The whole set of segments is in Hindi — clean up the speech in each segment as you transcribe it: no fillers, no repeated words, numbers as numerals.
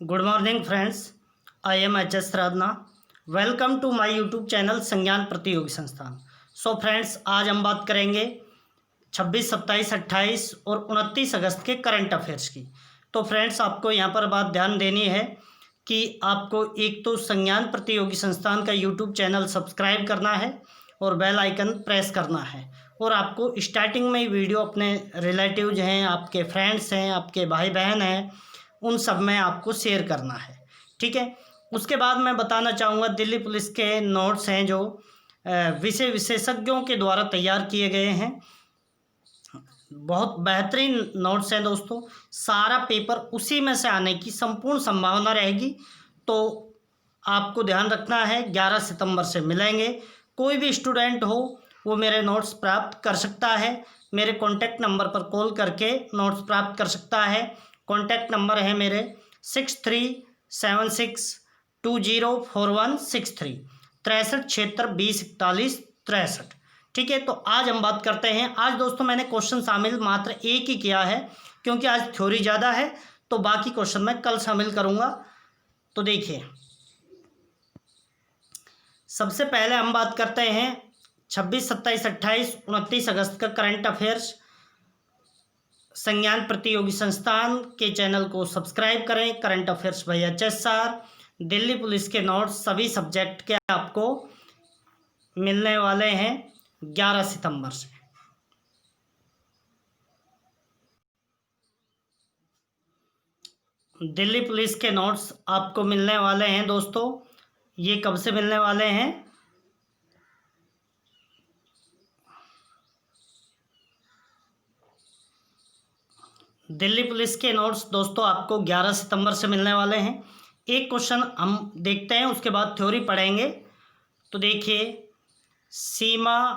Good morning friends, I am H S Radhana. Welcome to my YouTube channel Sangyan Pratiyogi संस्थान। सो फ्रेंड्स, आज हम बात करेंगे 26, 27, 28 और 29 अगस्त के करंट अफेयर्स की। तो फ्रेंड्स, आपको यहाँ पर बात ध्यान देनी है कि आपको एक तो संज्ञान प्रतियोगी संस्थान का यूट्यूब चैनल सब्सक्राइब करना है और बेल आइकन प्रेस करना है। और आपको स्टार्टिंग में ही वीडियो अपने रिलेटिव्स हैं, आपके फ्रेंड्स हैं, आपके भाई बहन हैं, उन सब में आपको शेयर करना है। ठीक है। उसके बाद मैं बताना चाहूँगा, दिल्ली पुलिस के नोट्स हैं जो विषय विशेषज्ञों के द्वारा तैयार किए गए हैं। बहुत बेहतरीन नोट्स हैं दोस्तों। सारा पेपर उसी में से आने की संपूर्ण संभावना रहेगी। तो आपको ध्यान रखना है, 11 सितंबर से मिलेंगे। कोई भी स्टूडेंट हो वो मेरे नोट्स प्राप्त कर सकता है। मेरे कॉन्टैक्ट नंबर पर कॉल करके नोट्स प्राप्त कर सकता है। कॉन्टैक्ट नंबर है मेरे 6376204163, 6376204163। ठीक है। तो आज हम बात करते हैं। आज दोस्तों मैंने क्वेश्चन शामिल मात्र एक ही किया है, क्योंकि आज थ्योरी ज़्यादा है, तो बाकी क्वेश्चन मैं कल शामिल करूँगा। तो देखिए, सबसे पहले हम बात करते हैं 26, 27, 28, 29 अगस्त का करंट अफेयर्स। संज्ञान प्रतियोगी संस्थान के चैनल को सब्सक्राइब करें। Current affairs by HSR, Delhi police के नोट्स सभी सब्जेक्ट के आपको मिलने वाले हैं 11 सितंबर से। दिल्ली पुलिस के नोट्स आपको मिलने वाले हैं दोस्तों। ये कब से मिलने वाले हैं? दिल्ली पुलिस के नोट्स दोस्तों आपको 11 सितंबर से मिलने वाले हैं। एक क्वेश्चन हम देखते हैं, उसके बाद थ्योरी पढ़ेंगे। तो देखिए, सीमा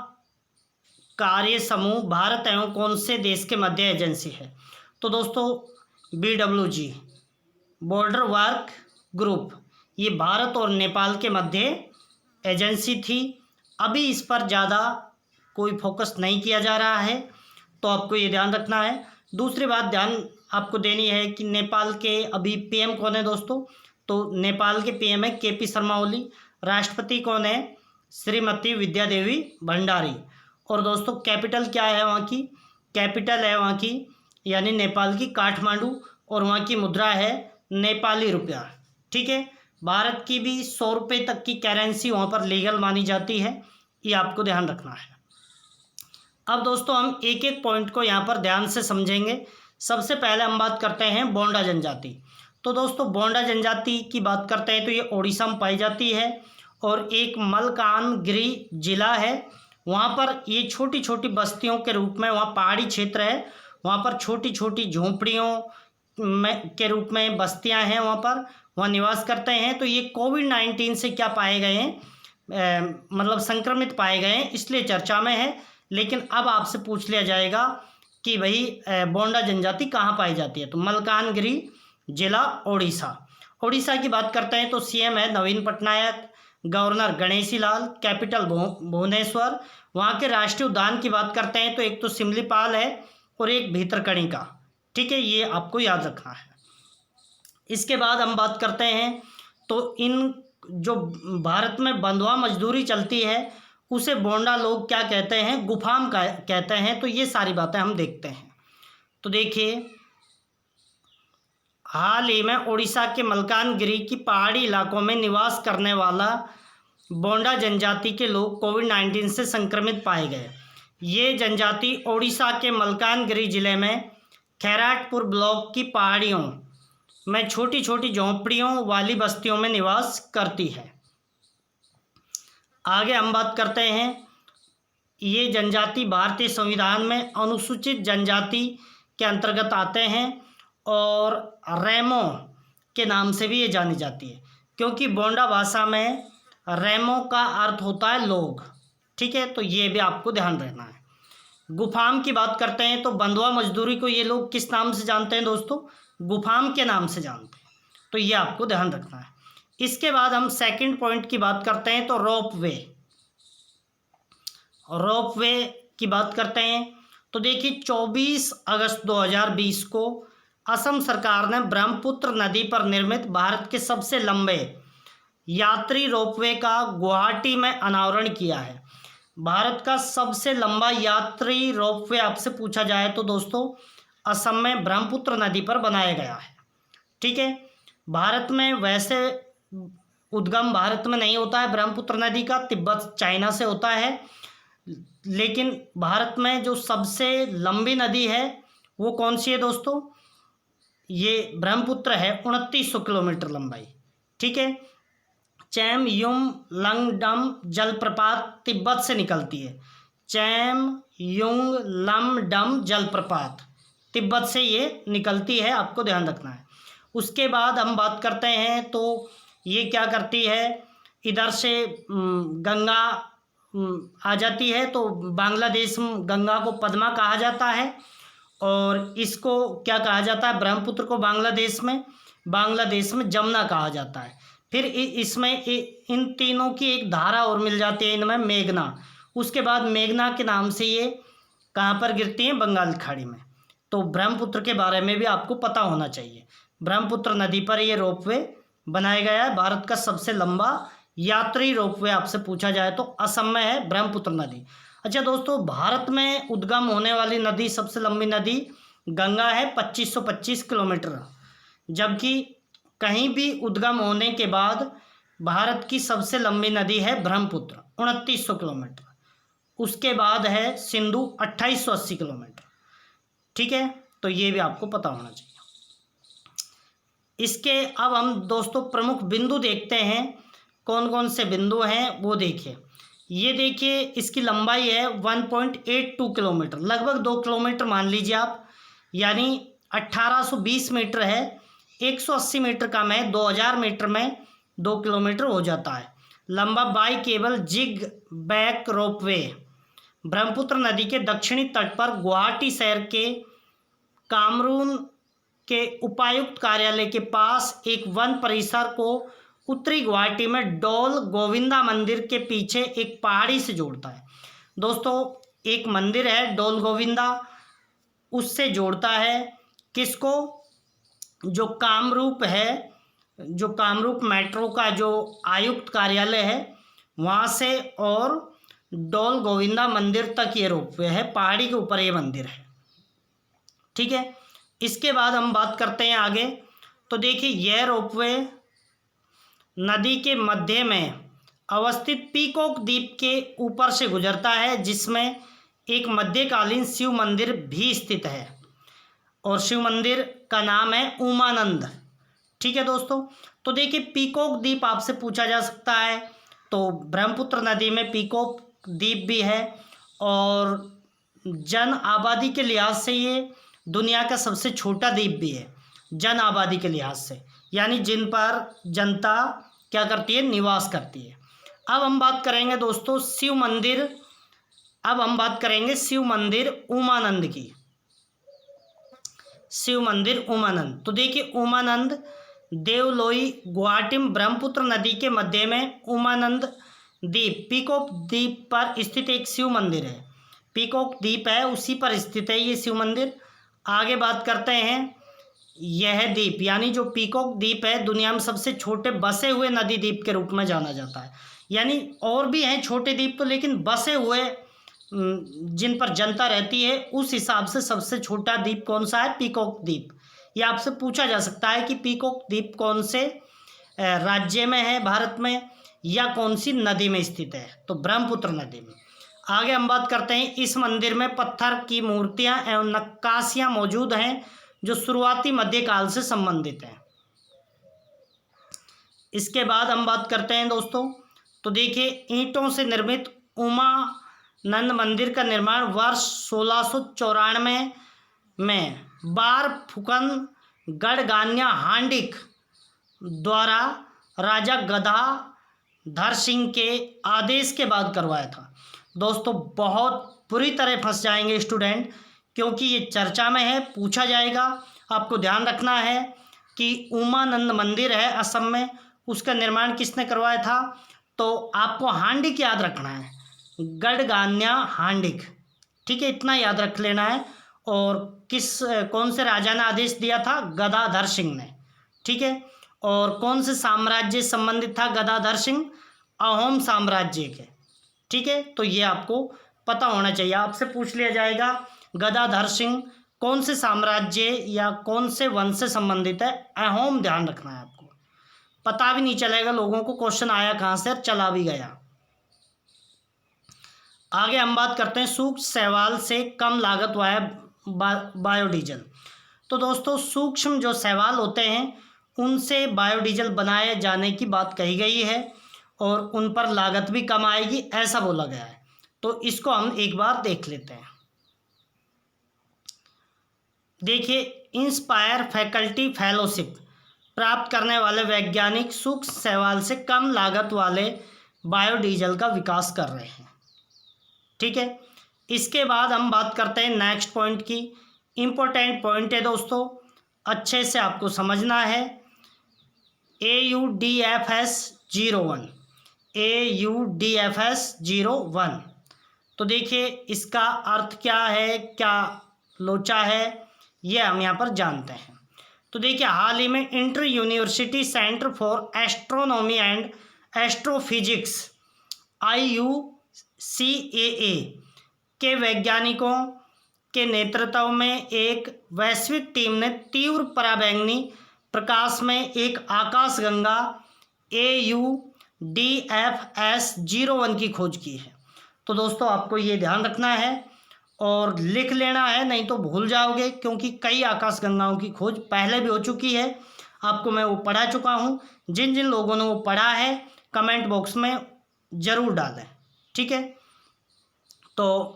कार्य समूह भारत एवं कौन से देश के मध्य एजेंसी है? तो दोस्तों BWG, बॉर्डर वर्क ग्रुप, ये भारत और नेपाल के मध्य एजेंसी थी। अभी इस पर ज़्यादा कोई फोकस नहीं किया जा रहा है, तो आपको ये ध्यान रखना है। दूसरी बात ध्यान आपको देनी है कि नेपाल के अभी PM कौन है दोस्तों? तो नेपाल के PM है KP शर्मा ओली। राष्ट्रपति कौन है? श्रीमती विद्या देवी भंडारी। और दोस्तों कैपिटल क्या है वहाँ की? कैपिटल है वहाँ की, यानी नेपाल की, काठमांडू। और वहाँ की मुद्रा है नेपाली रुपया। ठीक है। भारत की भी 100 रुपये तक की करेंसी वहाँ पर लीगल मानी जाती है, ये आपको ध्यान रखना है। अब दोस्तों हम एक एक पॉइंट को यहाँ पर ध्यान से समझेंगे। सबसे पहले हम बात करते हैं बोंडा जनजाति। तो दोस्तों बोंडा जनजाति की बात करते हैं तो ये ओडिशा में पाई जाती है और एक मलकानगिरी जिला है। वहाँ पर ये छोटी छोटी बस्तियों के रूप में, वहाँ पहाड़ी क्षेत्र है, वहाँ पर छोटी छोटी झोंपड़ियों में के रूप में बस्तियाँ हैं, वहाँ निवास करते हैं। तो ये कोविड-19 से क्या पाए गए हैं, मतलब संक्रमित पाए गए हैं, इसलिए चर्चा में है। लेकिन अब आपसे पूछ लिया जाएगा कि भाई बोंडा जनजाति कहाँ पाई जाती है? तो मलकानगिरी जिला, ओडिशा। ओडिशा की बात करते हैं तो CM है नवीन पटनायक, गवर्नर गणेशी लाल, कैपिटल भुवनेश्वर। वहाँ के राष्ट्रीय उद्यान की बात करते हैं तो एक तो सिमलीपाल है और एक भीतरकनिका। ठीक है, ये आपको याद रखना है। इसके बाद हम बात करते हैं तो इन जो भारत में बंधुआ मजदूरी चलती है उसे बोंडा लोग क्या कहते हैं? गुफाम का कहते हैं। तो ये सारी बातें हम देखते हैं। तो देखिए, हाल ही में उड़ीसा के मलकानगिरी की पहाड़ी इलाकों में निवास करने वाला बोंडा जनजाति के लोग कोविड-19 से संक्रमित पाए गए। ये जनजाति उड़ीसा के मलकानगिरी जिले में खैराटपुर ब्लॉक की पहाड़ियों में छोटी छोटी झोंपड़ियों वाली बस्तियों में निवास करती है। आगे हम बात करते हैं, ये जनजाति भारतीय संविधान में अनुसूचित जनजाति के अंतर्गत आते हैं और रेमो के नाम से भी ये जानी जाती है, क्योंकि बोंडा भाषा में रेमो का अर्थ होता है लोग। ठीक है, तो ये भी आपको ध्यान रखना है। गुफाम की बात करते हैं तो बंधुआ मजदूरी को ये लोग किस नाम से जानते हैं दोस्तों? गुफाम के नाम से जानते हैं। तो ये आपको ध्यान रखना है। इसके बाद हम सेकंड पॉइंट की बात करते हैं तो रोपवे की बात करते हैं। तो देखिए, 24 अगस्त 2020 को असम सरकार ने ब्रह्मपुत्र नदी पर निर्मित भारत के सबसे लंबे यात्री रोपवे का गुवाहाटी में अनावरण किया है। भारत का सबसे लंबा यात्री रोपवे आपसे पूछा जाए तो दोस्तों असम में ब्रह्मपुत्र नदी पर बनाया गया है। ठीक है, भारत में वैसे उद्गम भारत में नहीं होता है ब्रह्मपुत्र नदी का, तिब्बत चाइना से होता है, लेकिन भारत में जो सबसे लंबी नदी है वो कौन सी है दोस्तों? ये ब्रह्मपुत्र है, 2900 किलोमीटर लंबाई। ठीक है, चैम युम लंगडम जलप्रपात तिब्बत से निकलती है। चैम युंग लमडम जलप्रपात तिब्बत से ये निकलती है, आपको ध्यान रखना है। उसके बाद हम बात करते हैं तो ये क्या करती है, इधर से गंगा आ जाती है, तो बांग्लादेश में गंगा को पद्मा कहा जाता है, और इसको क्या कहा जाता है, ब्रह्मपुत्र को बांग्लादेश में जमुना कहा जाता है। फिर इसमें इन तीनों की एक धारा और मिल जाती है इनमें, मेघना। उसके बाद मेघना के नाम से ये कहाँ पर गिरती हैं? बंगाल की खाड़ी में। तो ब्रह्मपुत्र के बारे में भी आपको पता होना चाहिए। ब्रह्मपुत्र नदी पर ये रोपवे बनाया गया है, भारत का सबसे लंबा यात्री रोपवे आपसे पूछा जाए तो असम में है ब्रह्मपुत्र नदी। अच्छा दोस्तों, भारत में उद्गम होने वाली नदी, सबसे लंबी नदी गंगा है, 2525 किलोमीटर, जबकि कहीं भी उद्गम होने के बाद भारत की सबसे लंबी नदी है ब्रह्मपुत्र, 2900 किलोमीटर। उसके बाद है सिंधु, 2880 किलोमीटर। ठीक है, तो ये भी आपको पता होना चाहिए। इसके अब हम दोस्तों प्रमुख बिंदु देखते हैं, कौन कौन से बिंदु हैं वो देखिए। ये देखिए, इसकी लंबाई है 1.82 किलोमीटर, लगभग 2 किलोमीटर मान लीजिए आप, यानी 1820 मीटर है, 180 मीटर कम है, 2000 मीटर में 2 किलोमीटर हो जाता है। लंबा bicable jig back ropeway Brahmaputra नदी के दक्षिणी तट पर गुवाहाटी शहर के कामरून के उपायुक्त कार्यालय के पास एक वन परिसर को उत्तरी गुवाहाटी में डोल गोविंदा मंदिर के पीछे एक पहाड़ी से जोड़ता है। दोस्तों, एक मंदिर है डोल गोविंदा, उससे जोड़ता है किसको? जो कामरूप है, जो कामरूप मेट्रो का जो आयुक्त कार्यालय है वहाँ से, और डोल गोविंदा मंदिर तक ये रोपवे है, पहाड़ी के ऊपर ये मंदिर है। ठीक है, इसके बाद हम बात करते हैं आगे। तो देखिए, यह रोपवे नदी के मध्य में अवस्थित पीकॉक द्वीप के ऊपर से गुजरता है, जिसमें एक मध्यकालीन शिव मंदिर भी स्थित है, और शिव मंदिर का नाम है उमानंद। ठीक है दोस्तों, तो देखिए पीकॉक द्वीप आपसे पूछा जा सकता है, तो ब्रह्मपुत्र नदी में पीकॉक द्वीप भी है, और जन आबादी के लिहाज से ये दुनिया का सबसे छोटा द्वीप भी है, जन आबादी के लिहाज से, यानी जिन पर जनता क्या करती है? निवास करती है। अब हम बात करेंगे दोस्तों शिव मंदिर, अब हम बात करेंगे शिव मंदिर उमानंद की। शिव मंदिर उमानंद, तो देखिए उमानंद देवलोई गुवाहाटी में ब्रह्मपुत्र नदी के मध्य में उमानंद द्वीप, पीकॉक द्वीप पर स्थित एक शिव मंदिर है। पीकॉक द्वीप है, उसी पर स्थित है ये शिव मंदिर। आगे बात करते हैं, यह द्वीप यानी जो पीकॉक द्वीप है दुनिया में सबसे छोटे बसे हुए नदी द्वीप के रूप में जाना जाता है। यानी और भी हैं छोटे द्वीप तो, लेकिन बसे हुए जिन पर जनता रहती है उस हिसाब से सबसे छोटा द्वीप कौन सा है? पीकॉक द्वीप। ये आपसे पूछा जा सकता है कि पीकॉक द्वीप कौन से राज्य में है भारत में, या कौन सी नदी में स्थित है? तो ब्रह्मपुत्र नदी में। आगे हम बात करते हैं, इस मंदिर में पत्थर की मूर्तियां एवं नक्काशियां मौजूद हैं जो शुरुआती मध्यकाल से संबंधित हैं। इसके बाद हम बात करते हैं दोस्तों, तो देखिए ईंटों से निर्मित उमानंद मंदिर का निर्माण वर्ष 1694 में बार फुकन गढ़गान्या हांडिक द्वारा राजा गदाधर सिंह के आदेश के बाद करवाया था। दोस्तों बहुत बुरी तरह फंस जाएंगे स्टूडेंट, क्योंकि ये चर्चा में है, पूछा जाएगा। आपको ध्यान रखना है कि उमानंद मंदिर है असम में, उसका निर्माण किसने करवाया था? तो आपको हांडिक याद रखना है, गढ़गान्या हांडिक। ठीक है, इतना याद रख लेना है। और कौन से राजा ने आदेश दिया था? गदाधर सिंह ने। ठीक है, और कौन से साम्राज्य संबंधित था गदाधर सिंह? अहोम साम्राज्य के। ठीक है, तो ये आपको पता होना चाहिए। आपसे पूछ लिया जाएगा गदाधर सिंह कौन से साम्राज्य या कौन से वंश से संबंधित है? अहोम। ध्यान रखना है आपको, पता भी नहीं चलेगा लोगों को क्वेश्चन आया कहाँ से और चला भी गया। आगे हम बात करते हैं सूक्ष्म शैवाल से कम लागत वाला बायोडीजल। तो दोस्तों सूक्ष्म जो शैवाल होते हैं उनसे बायोडीजल बनाए जाने की बात कही गई है और उन पर लागत भी कम आएगी, ऐसा बोला गया है। तो इसको हम एक बार देख लेते हैं। देखिए, इंस्पायर फैकल्टी फेलोशिप प्राप्त करने वाले वैज्ञानिक सूक्ष्म शैवाल से कम लागत वाले बायोडीजल का विकास कर रहे हैं। ठीक है, इसके बाद हम बात करते हैं नेक्स्ट पॉइंट की। इम्पोर्टेंट पॉइंट है दोस्तों, अच्छे से आपको समझना है। AUDFS 01 AUDFS 01। तो देखिए इसका अर्थ क्या है, क्या लोचा है, ये हम यहाँ पर जानते हैं। तो देखिए हाल ही में inter university centre for astronomy and astrophysics IUCAA के वैज्ञानिकों के नेतृत्व में एक वैश्विक टीम ने तीव्र पराबैंगनी प्रकाश में एक आकाशगंगा AUDFS 01 की खोज की है। तो दोस्तों आपको ये ध्यान रखना है और लिख लेना है, नहीं तो भूल जाओगे, क्योंकि कई आकाशगंगाओं की खोज पहले भी हो चुकी है। आपको मैं वो पढ़ा चुका हूँ। जिन जिन लोगों ने वो पढ़ा है कमेंट बॉक्स में ज़रूर डालें। ठीक है, तो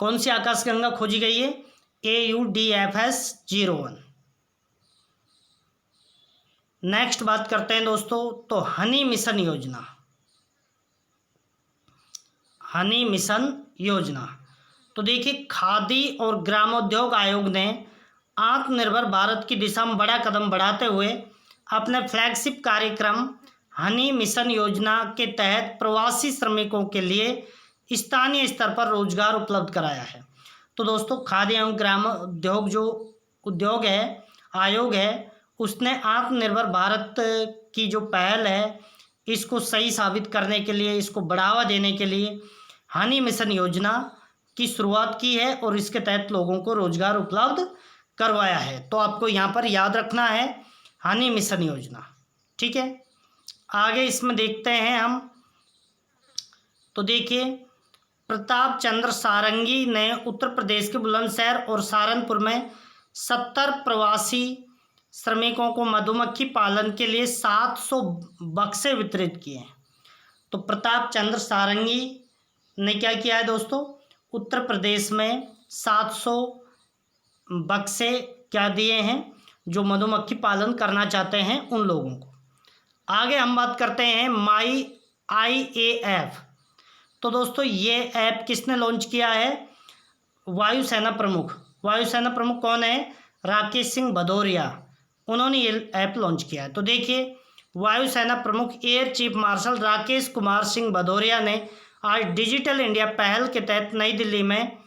कौन सी आकाशगंगा खोजी गई है? AUDFS 01। नेक्स्ट बात करते हैं दोस्तों, तो हनी मिशन योजना। हनी मिशन योजना, तो देखिए खादी और ग्रामोद्योग आयोग ने आत्मनिर्भर भारत की दिशा में बड़ा कदम बढ़ाते हुए अपने फ्लैगशिप कार्यक्रम हनी मिशन योजना के तहत प्रवासी श्रमिकों के लिए स्थानीय स्तर पर रोजगार उपलब्ध कराया है। तो दोस्तों खादी एवं ग्राम उद्योग जो उद्योग है आयोग है, उसने आत्मनिर्भर भारत की जो पहल है इसको सही साबित करने के लिए, इसको बढ़ावा देने के लिए हनी मिशन योजना की शुरुआत की है और इसके तहत लोगों को रोजगार उपलब्ध करवाया है। तो आपको यहाँ पर याद रखना है हनी मिशन योजना। ठीक है, आगे इसमें देखते हैं हम। तो देखिए प्रताप चंद्र सारंगी ने उत्तर प्रदेश के बुलंदशहर और सहारनपुर में 70 प्रवासी श्रमिकों को मधुमक्खी पालन के लिए 700 बक्से वितरित किए हैं। तो प्रताप चंद्र सारंगी ने क्या किया है दोस्तों? उत्तर प्रदेश में 700 बक्से क्या दिए हैं जो मधुमक्खी पालन करना चाहते हैं उन लोगों को। आगे हम बात करते हैं माई IAF। तो दोस्तों ये ऐप किसने लॉन्च किया है? वायुसेना प्रमुख। वायुसेना प्रमुख कौन है? राकेश सिंह भदौरिया, उन्होंने ये ऐप लॉन्च किया है। तो देखिए वायुसेना प्रमुख air chief marshal Rakesh Kumar Singh Bhadauria ने आज डिजिटल इंडिया पहल के तहत नई दिल्ली में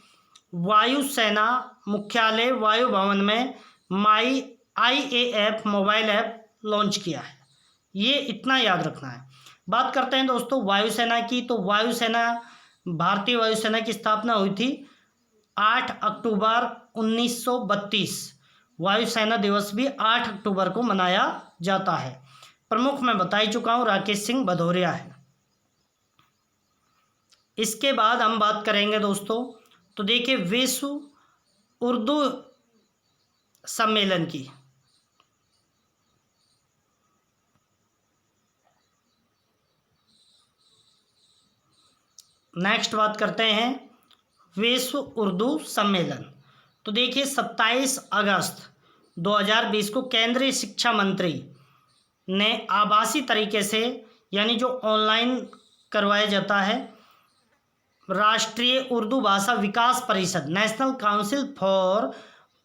वायुसेना मुख्यालय वायु भवन में माई IAF मोबाइल ऐप लॉन्च किया है। ये इतना याद रखना है। बात करते हैं दोस्तों वायुसेना की। तो वायुसेना, भारतीय वायुसेना की स्थापना हुई थी 8 अक्टूबर 1932। वायुसेना दिवस भी 8 अक्टूबर को मनाया जाता है। प्रमुख मैं बता ही चुका हूँ, राकेश सिंह भदौरिया है। इसके बाद हम बात करेंगे दोस्तों, तो देखिए विश्व उर्दू सम्मेलन की। नेक्स्ट बात करते हैं विश्व उर्दू सम्मेलन। तो देखिए 27 अगस्त 2020 को केंद्रीय शिक्षा मंत्री ने आभासी तरीके से, यानी जो ऑनलाइन करवाया जाता है, राष्ट्रीय उर्दू भाषा विकास परिषद national council for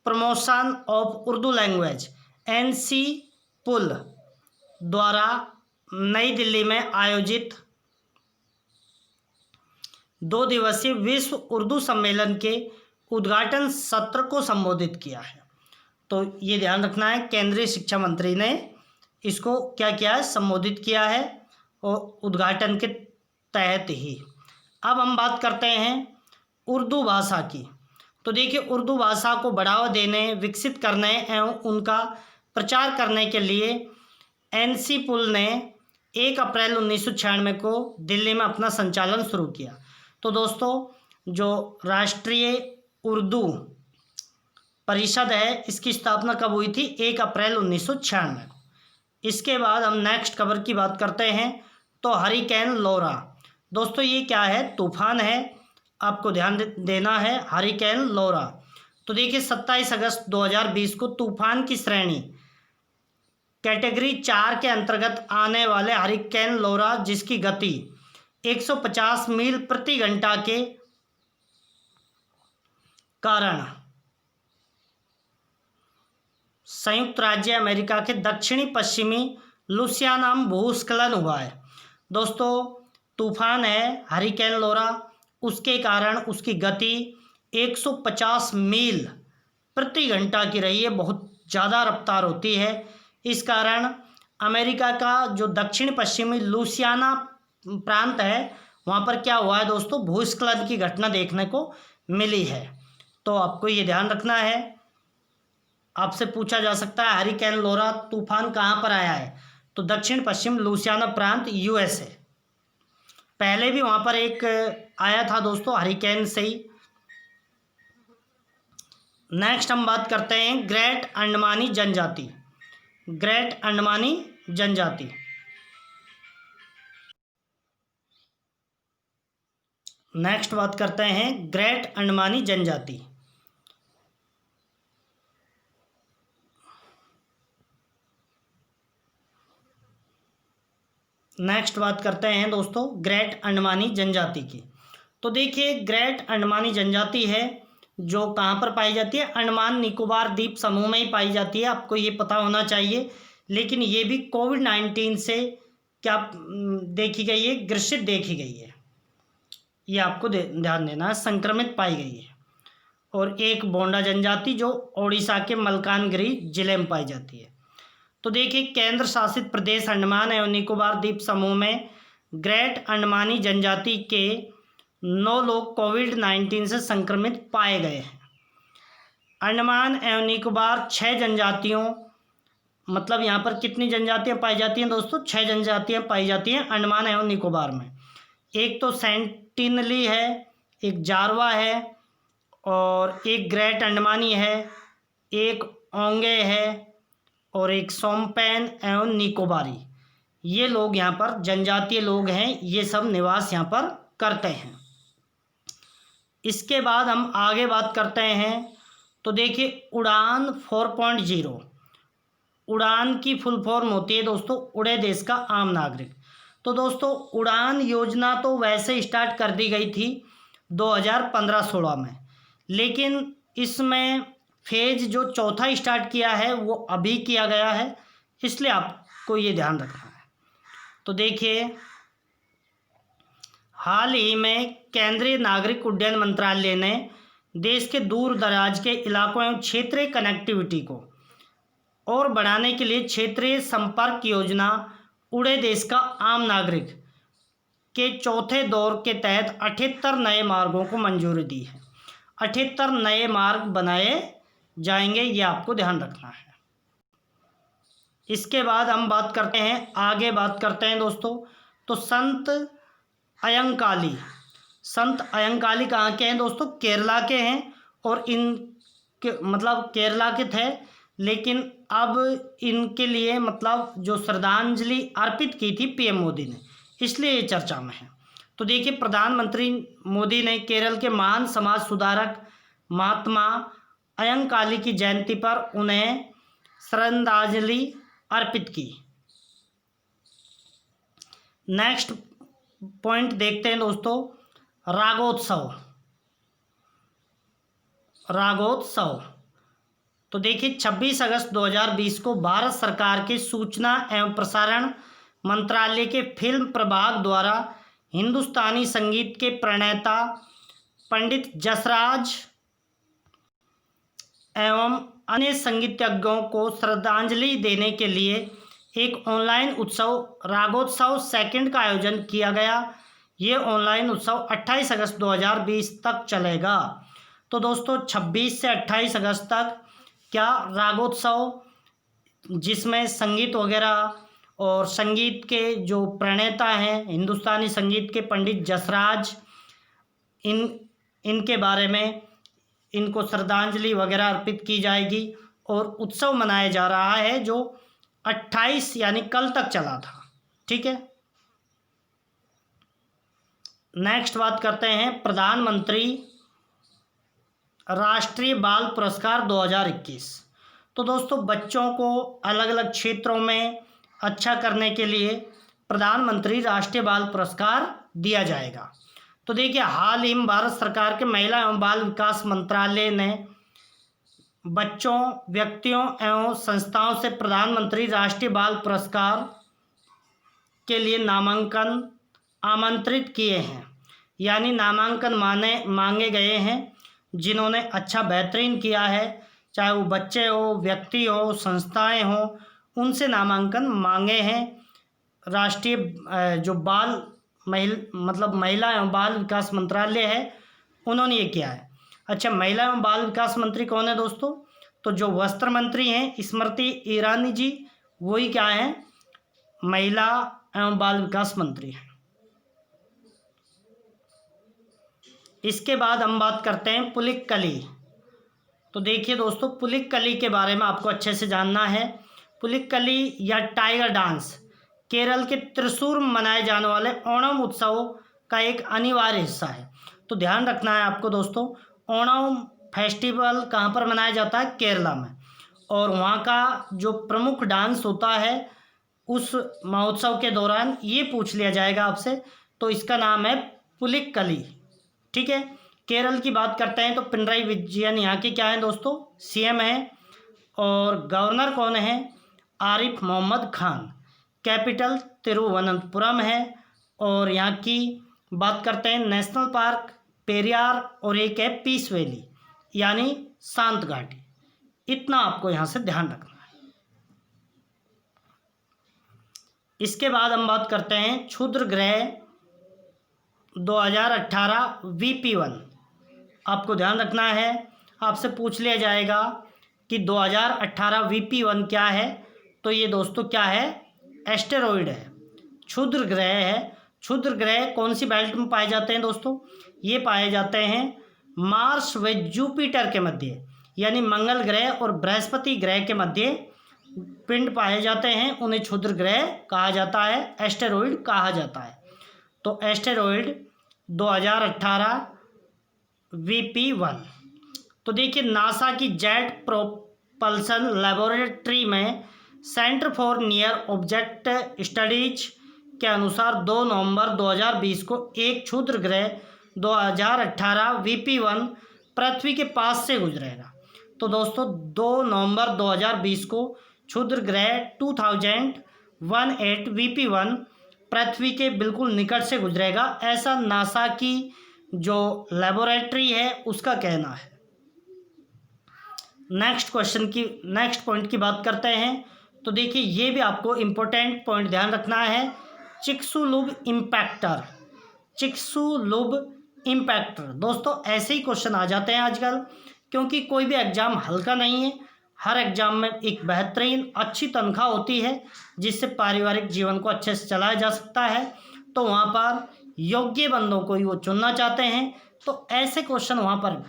promotion of Urdu language NCPUL द्वारा नई दिल्ली में आयोजित 2 दिवसीय विश्व उर्दू सम्मेलन के उद्घाटन सत्र को संबोधित किया है। तो ये ध्यान रखना है, केंद्रीय शिक्षा मंत्री ने इसको क्या किया है, संबोधित किया है, और उद्घाटन के तहत ही। अब हम बात करते हैं उर्दू भाषा की। तो देखिए, उर्दू भाषा को बढ़ावा देने, विकसित करने एवं उनका प्रचार करने के लिए एनसी पुल ने 1 अप्रैल 1996 को दिल्ली में अपना संचालन शुरू किया। तो दोस्तों, जो राष्ट्रीय उर्दू परिषद है, इसकी स्थापना कब हुई थी? 1 अप्रैल 1996 को। इसके बाद हम नेक्स्ट खबर की बात करते हैं। तो हरिकेन लौरा, दोस्तों ये क्या है? तूफान है, आपको ध्यान देना है, हरिकेन लौरा। तो देखिए, 27 अगस्त 2020 को तूफान की श्रेणी कैटेगरी 4 के अंतर्गत आने वाले हरिकेन लौरा, जिसकी गति 150 मील प्रति घंटा के कारण संयुक्त राज्य अमेरिका के दक्षिणी पश्चिमी लुसियाना में भूस्खलन हुआ है। दोस्तों, तूफान है हरिकेन लौरा, उसके कारण उसकी गति 150 मील प्रति घंटा की रही है, बहुत ज़्यादा रफ्तार होती है। इस कारण अमेरिका का जो दक्षिण पश्चिमी लुसियाना प्रांत है, वहाँ पर क्या हुआ है दोस्तों? भूस्खलन की घटना देखने को मिली है। तो आपको ये ध्यान रखना है। आपसे पूछा जा सकता है हरिकेन लौरा तूफान कहाँ पर आया है? तो दक्षिण पश्चिम लुसियाना प्रांत, यूएसए। पहले भी वहाँ पर एक आया था दोस्तों, हरिकेन से ही। नेक्स्ट हम बात करते हैं ग्रेट अंडमानी जनजाति। ग्रेट अंडमानी जनजाति, नेक्स्ट बात करते हैं ग्रेट अंडमानी जनजाति। नेक्स्ट बात करते हैं दोस्तों ग्रेट अंडमानी जनजाति की। तो देखिए, ग्रेट अंडमानी जनजाति है जो कहाँ पर पाई जाती है? अंडमान निकोबार द्वीप समूह में ही पाई जाती है, आपको ये पता होना चाहिए। लेकिन ये भी कोविड-19 से क्या देखी गई है? ग्रसित देखी गई है, ये आपको ध्यान देना है, संक्रमित पाई गई है। और एक बोंडा जनजाति जो ओडिशा के मलकानगिरी जिले में पाई जाती है। तो देखिए, केंद्र शासित प्रदेश अंडमान एवं निकोबार द्वीप समूह में ग्रेट अंडमानी जनजाति के 9 लोग कोविड-19 से संक्रमित पाए गए हैं। अंडमान एवं निकोबार 6 जनजातियों, मतलब यहाँ पर कितनी जनजातियाँ पाई जाती हैं दोस्तों? 6 जनजातियाँ पाई जाती हैं अंडमान एवं निकोबार में। एक तो सेंटिनली है, एक जारवा है, और एक ग्रेट अंडमानी है, एक ओंगे है, और एक सोमपेन एवं निकोबारी। ये लोग यहाँ पर जनजातीय लोग हैं, ये सब निवास यहाँ पर करते हैं। इसके बाद हम आगे बात करते हैं। तो देखिए, उड़ान 4.0, उड़ान की फुल फॉर्म होती है दोस्तों उड़े देश का आम नागरिक। तो दोस्तों, उड़ान योजना तो वैसे स्टार्ट कर दी गई थी 2015-16 में, लेकिन इसमें फेज जो चौथा स्टार्ट किया है वो अभी किया गया है, इसलिए आपको ये ध्यान रखना है। तो देखिए, हाल ही में केंद्रीय नागरिक उड्डयन मंत्रालय ने देश के दूर दराज के इलाकों एवं क्षेत्रीय कनेक्टिविटी को और बढ़ाने के लिए क्षेत्रीय संपर्क योजना उड़े देश का आम नागरिक के चौथे दौर के तहत 78 नए मार्गों को मंजूरी दी है। 78 नए मार्ग बनाए जाएंगे, ये आपको ध्यान रखना है। इसके बाद हम बात करते हैं, आगे बात करते हैं दोस्तों। तो संत अयंकाली, संत अयंकाली कहाँ के हैं दोस्तों? केरला के हैं, और मतलब केरला के थे, लेकिन अब इनके लिए मतलब जो श्रद्धांजलि अर्पित की थी पीएम मोदी ने, इसलिए ये चर्चा में है। तो देखिए, प्रधानमंत्री मोदी ने केरल के महान समाज सुधारक महात्मा अयंकाली की जयंती पर उन्हें श्रद्धांजलि अर्पित की। नेक्स्ट पॉइंट देखते हैं दोस्तों, रागोत्सव। रागोत्सव, तो देखिए 26 अगस्त 2020 को भारत सरकार के सूचना एवं प्रसारण मंत्रालय के फिल्म प्रभाग द्वारा हिंदुस्तानी संगीत के प्रणेता पंडित जसराज एवं अन्य संगीतज्ञों को श्रद्धांजलि देने के लिए एक ऑनलाइन उत्सव रागोत्सव सेकंड का आयोजन किया गया। ये ऑनलाइन उत्सव 28 अगस्त 2020 तक चलेगा। तो दोस्तों 26 से 28 अगस्त तक क्या रागोत्सव, जिसमें संगीत वगैरह और संगीत के जो प्रणेता हैं, हिंदुस्तानी संगीत के पंडित जसराज, इनके बारे में इनको श्रद्धांजलि वगैरह अर्पित की जाएगी और उत्सव मनाया जा रहा है जो 28 यानी कल तक चला था। ठीक है, नेक्स्ट बात करते हैं प्रधानमंत्री राष्ट्रीय बाल पुरस्कार 2021। तो दोस्तों बच्चों को अलग अलग क्षेत्रों में अच्छा करने के लिए प्रधानमंत्री राष्ट्रीय बाल पुरस्कार दिया जाएगा। तो देखिए, हाल ही में भारत सरकार के महिला एवं बाल विकास मंत्रालय ने बच्चों, व्यक्तियों एवं संस्थाओं से प्रधानमंत्री राष्ट्रीय बाल पुरस्कार के लिए नामांकन आमंत्रित किए हैं, यानी नामांकन मांगे गए हैं। जिन्होंने अच्छा बेहतरीन किया है, चाहे वो बच्चे हो, व्यक्ति हो, संस्थाएं हो, उनसे नामांकन मांगे हैं। राष्ट्रीय जो महिला एवं बाल विकास मंत्रालय है, उन्होंने ये किया है। अच्छा, महिला एवं बाल विकास मंत्री कौन है दोस्तों? तो जो वस्त्र मंत्री हैं स्मृति ईरानी जी, वही क्या है, महिला एवं बाल विकास मंत्री हैं। इसके बाद हम बात करते हैं पुलिक्कली। तो देखिए दोस्तों, पुलिक्कली के बारे में आपको अच्छे से जानना है। पुलिक्कली या टाइगर डांस केरल के त्रिशूर में मनाए जाने वाले ओणम उत्सव का एक अनिवार्य हिस्सा है। तो ध्यान रखना है आपको दोस्तों, ओणम फेस्टिवल कहाँ पर मनाया जाता है? केरला में। और वहाँ का जो प्रमुख डांस होता है उस महोत्सव के दौरान ये पूछ लिया जाएगा आपसे, तो इसका नाम है पुलिक्कली। ठीक है, केरल की बात करते हैं तो पिनराई विजयन यहाँ के क्या हैं दोस्तों? सीएम हैं। और गवर्नर कौन है? आरिफ मोहम्मद खान। कैपिटल तिरुवनंतपुरम है। और यहाँ की बात करते हैं नेशनल पार्क पेरियार, और एक है पीस वैली यानी शांत घाटी। इतना आपको यहाँ से ध्यान रखना है। इसके बाद हम बात करते हैं क्षुद्र ग्रह 2018 VP1। आपको ध्यान रखना है, आपसे पूछ लिया जाएगा कि 2018 VP1 क्या है। तो ये दोस्तों क्या है? एस्टेरॉइड है, क्षुद्र ग्रह है। क्षुद्र ग्रह कौन सी बेल्ट में पाए जाते हैं दोस्तों? ये पाए जाते हैं मार्स व जुपिटर के मध्य, यानी मंगल ग्रह और बृहस्पति ग्रह के मध्य पिंड पाए जाते हैं, उन्हें क्षुद्र ग्रह कहा जाता है, एस्टेरॉइड कहा जाता है। तो एस्टेरॉइड 2018 VP1। तो देखिए, नासा की जेट प्रोपल्सन लेबोरेटरी में centre for near object studies के अनुसार 2 नवंबर 2020 को एक क्षुद्र ग्रह 2018 VP1 पृथ्वी के पास से गुजरेगा। तो दोस्तों 2 नवंबर 2020 को क्षुद्र ग्रह 2018 VP1 पृथ्वी के बिल्कुल निकट से गुजरेगा, ऐसा नासा की जो लेबोरेटरी है उसका कहना है। नेक्स्ट पॉइंट की बात करते हैं। तो देखिए, ये भी आपको इम्पोर्टेंट पॉइंट ध्यान रखना है। चिक्सुलुब इम्पैक्टर दोस्तों, ऐसे ही क्वेश्चन आ जाते हैं आजकल, क्योंकि कोई भी एग्ज़ाम हल्का नहीं है। हर एग्ज़ाम में एक बेहतरीन अच्छी तनख्वाह होती है जिससे पारिवारिक जीवन को अच्छे से चलाया जा सकता है। तो वहाँ पर योग्य बंदों को ही वो चुनना चाहते हैं, तो ऐसे क्वेश्चन वहाँ पर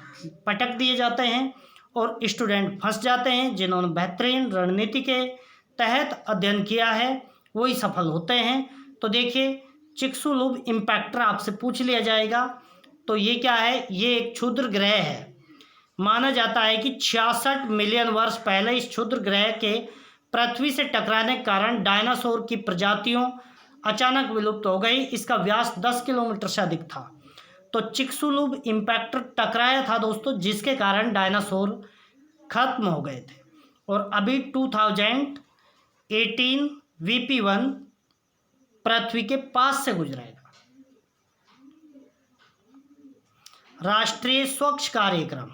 पटक दिए जाते हैं और स्टूडेंट फंस जाते हैं। जिन्होंने बेहतरीन रणनीति के तहत अध्ययन किया है वही सफल होते हैं। तो देखिए, चिक्सुलुब इम्पैक्टर आपसे पूछ लिया जाएगा। तो ये क्या है? ये एक क्षुद्र ग्रह है। माना जाता है कि 66 मिलियन वर्ष पहले इस क्षुद्र ग्रह के पृथ्वी से टकराने के कारण डायनासोर की प्रजातियों अचानक विलुप्त हो गई। इसका व्यास 10 किलोमीटर से अधिक था। तो चिक्सुलुब इम्पैक्टर टकराया था दोस्तों, जिसके कारण डायनासोर खत्म हो गए थे। और अभी 2018 VP1 पृथ्वी के पास से गुजरेगा। राष्ट्रीय स्वच्छ कार्यक्रम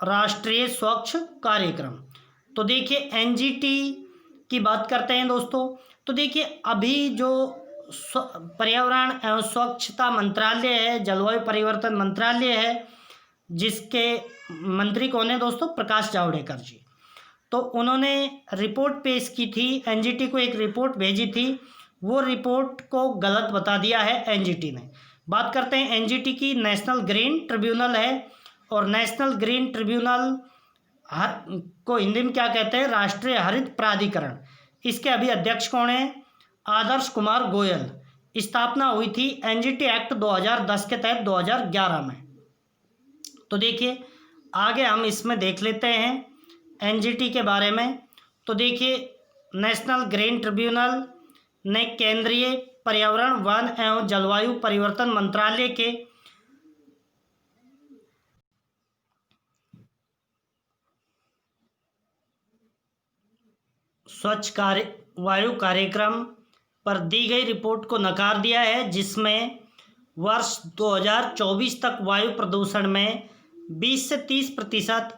राष्ट्रीय स्वच्छ कार्यक्रम। तो देखिए एनजीटी की बात करते हैं दोस्तों। तो देखिए अभी जो पर्यावरण एवं स्वच्छता मंत्रालय है, जलवायु परिवर्तन मंत्रालय है, जिसके मंत्री कौन है दोस्तों? प्रकाश जावड़ेकर जी। तो उन्होंने रिपोर्ट पेश की थी, एनजीटी को एक रिपोर्ट भेजी थी, वो रिपोर्ट को गलत बता दिया है एनजीटी ने। बात करते हैं एनजीटी की। नेशनल ग्रीन ट्रिब्यूनल है, और नेशनल ग्रीन ट्रिब्यूनल को हिंदी में क्या कहते हैं? राष्ट्रीय हरित प्राधिकरण। इसके अभी अध्यक्ष कौन है? आदर्श कुमार गोयल। स्थापना हुई थी एनजीटी एक्ट 2010 के तहत 2011 में। तो देखिए आगे हम इसमें देख लेते हैं एनजीटी के बारे में। तो देखिए नेशनल ग्रीन ट्रिब्यूनल ने केंद्रीय पर्यावरण, वन एवं जलवायु परिवर्तन मंत्रालय के स्वच्छ वायु कार्यक्रम पर दी गई रिपोर्ट को नकार दिया है, जिसमें वर्ष 2024 तक वायु प्रदूषण में 20 से 30%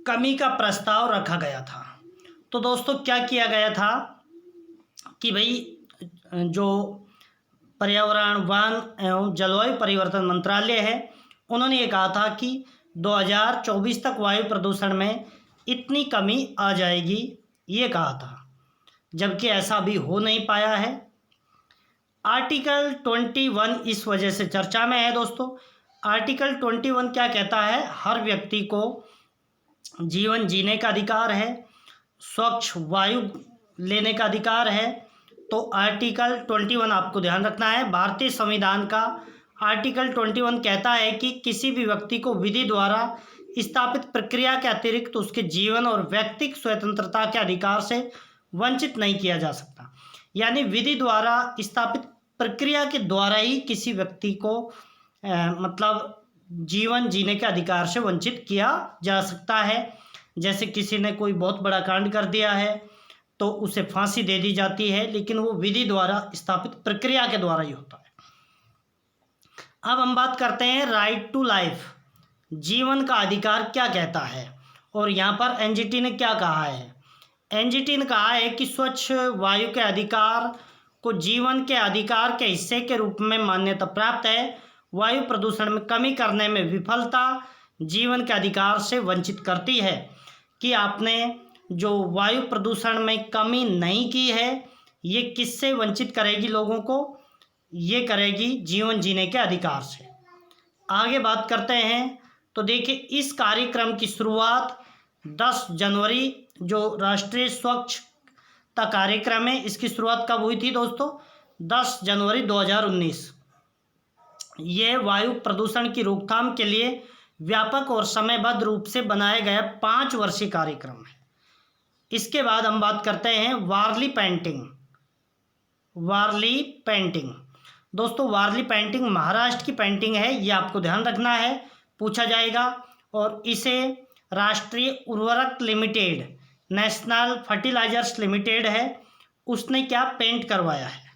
कमी का प्रस्ताव रखा गया था। तो दोस्तों क्या किया गया था कि भाई जो पर्यावरण, वन एवं जलवायु परिवर्तन मंत्रालय है, उन्होंने ये कहा था कि 2024 तक वायु प्रदूषण में इतनी कमी आ जाएगी, ये कहा था, जबकि ऐसा अभी हो नहीं पाया है। आर्टिकल 21 इस वजह से चर्चा में है दोस्तों। आर्टिकल 21 क्या कहता है? हर व्यक्ति को जीवन जीने का अधिकार है, स्वच्छ वायु लेने का अधिकार है। तो आर्टिकल 21 आपको ध्यान रखना है। भारतीय संविधान का आर्टिकल 21 कहता है कि किसी भी व्यक्ति को विधि द्वारा स्थापित प्रक्रिया के अतिरिक्त उसके जीवन और व्यक्तिगत स्वतंत्रता के अधिकार से वंचित नहीं किया जा सकता। यानी विधि द्वारा स्थापित प्रक्रिया के द्वारा ही किसी व्यक्ति को मतलब जीवन जीने के अधिकार से वंचित किया जा सकता है। जैसे किसी ने कोई बहुत बड़ा कांड कर दिया है तो उसे फांसी दे दी जाती है, लेकिन वो विधि द्वारा स्थापित प्रक्रिया के द्वारा ही होता है। अब हम बात करते हैं राइट टू लाइफ, जीवन का अधिकार क्या कहता है, और यहाँ पर एनजीटी ने क्या कहा है? एनजीटी ने कहा है कि स्वच्छ वायु के अधिकार को जीवन के अधिकार के हिस्से के रूप में मान्यता प्राप्त है। वायु प्रदूषण में कमी करने में विफलता जीवन के अधिकार से वंचित करती है। कि आपने जो वायु प्रदूषण में कमी नहीं की है, ये किससे वंचित करेगी लोगों को? ये करेगी जीवन जीने के अधिकार से। आगे बात करते हैं। तो देखिए इस कार्यक्रम की शुरुआत 10 जनवरी, जो राष्ट्रीय स्वच्छता कार्यक्रम है, इसकी शुरुआत कब हुई थी दोस्तों? 10 जनवरी 2019। ये वायु प्रदूषण की रोकथाम के लिए व्यापक और समयबद्ध रूप से बनाया गया 5 वर्षीय कार्यक्रम है। इसके बाद हम बात करते हैं वारली पेंटिंग। वारली पेंटिंग दोस्तों, वारली पेंटिंग महाराष्ट्र की पेंटिंग है, ये आपको ध्यान रखना है, पूछा जाएगा। और इसे राष्ट्रीय उर्वरक लिमिटेड, नेशनल फर्टिलाइजर्स लिमिटेड है, उसने क्या पेंट करवाया है।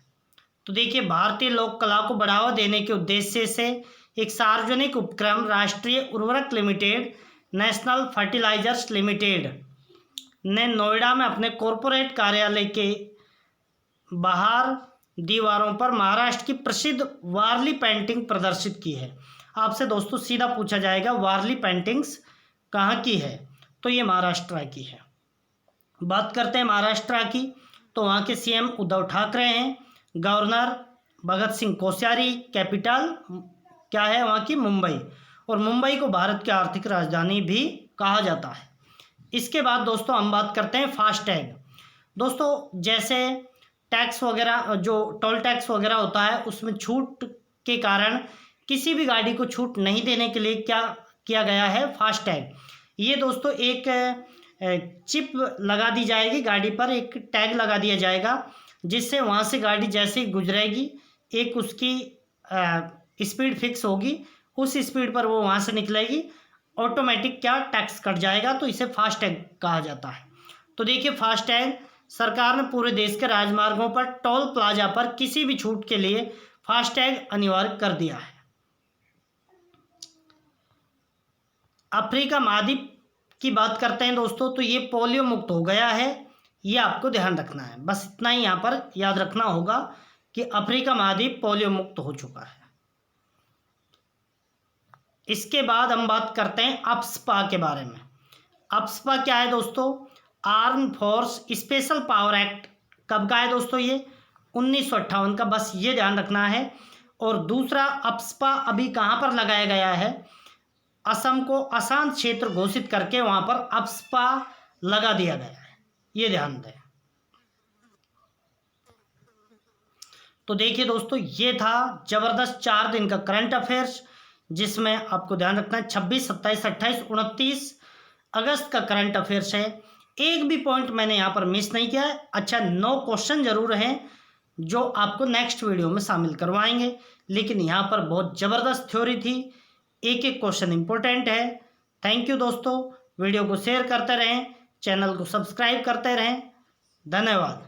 तो देखिए भारतीय लोक कला को बढ़ावा देने के उद्देश्य से एक सार्वजनिक उपक्रम राष्ट्रीय उर्वरक लिमिटेड, नेशनल फर्टिलाइजर्स लिमिटेड ने नोएडा में अपने कॉरपोरेट कार्यालय के बाहर दीवारों पर महाराष्ट्र की प्रसिद्ध वारली पेंटिंग प्रदर्शित की है। आपसे दोस्तों सीधा पूछा जाएगा वारली पेंटिंग्स कहाँ की है, तो ये महाराष्ट्र की है। बात करते हैं महाराष्ट्र की, तो वहाँ के सीएम उद्धव ठाकरे हैं, गवर्नर भगत सिंह कोश्यारी, कैपिटल क्या है वहाँ की? मुंबई। और मुंबई को भारत की आर्थिक राजधानी भी कहा जाता है। इसके बाद दोस्तों हम बात करते हैं फास्टैग। दोस्तों जैसे टैक्स वगैरह, जो टोल टैक्स वगैरह होता है, उसमें छूट के कारण किसी भी गाड़ी को छूट नहीं देने के लिए क्या किया गया है? फास्टैग। ये दोस्तों एक चिप लगा दी जाएगी गाड़ी पर, एक टैग लगा दिया जाएगा, जिससे वहाँ से गाड़ी जैसे ही गुजरेगी एक उसकी स्पीड फिक्स होगी, उस स्पीड पर वो वहाँ से निकलेगी, ऑटोमेटिक क्या टैक्स कट जाएगा। तो इसे फास्टैग कहा जाता है। तो देखिए फास्टैग सरकार ने पूरे देश के राजमार्गों पर टोल प्लाजा पर किसी भी छूट के लिए फास्टैग अनिवार्य कर दिया है। अफ्रीका महाद्वीप की बात करते हैं दोस्तों, तो ये पोलियो मुक्त हो गया है, ये आपको ध्यान रखना है। बस इतना ही यहाँ पर याद रखना होगा कि अफ्रीका महाद्वीप पोलियो मुक्त हो चुका है। इसके बाद हम बात करते हैं अप्सपा के बारे में। अप्सपा क्या है दोस्तों? Arm force special power act कब का है दोस्तों? ये 1958 का, बस ये ध्यान रखना है। और दूसरा, अप्सपा अभी कहाँ पर लगाया गया है? असम को अशांत क्षेत्र घोषित करके वहाँ पर अप्सपा लगा दिया गया है, ये ध्यान दें। तो देखिए दोस्तों, ये था ज़बरदस्त 4 दिन का करंट अफेयर्स, जिसमें आपको ध्यान रखना है 26, 27, 28, 29 अगस्त का करंट अफेयर्स है। एक भी पॉइंट मैंने यहाँ पर मिस नहीं किया है। अच्छा, 9 क्वेश्चन जरूर हैं जो आपको नेक्स्ट वीडियो में शामिल करवाएंगे, लेकिन यहाँ पर बहुत ज़बरदस्त थ्योरी थी, एक एक क्वेश्चन इंपॉर्टेंट है। थैंक यू दोस्तों, वीडियो को शेयर करते रहें, चैनल को सब्सक्राइब करते रहें। धन्यवाद।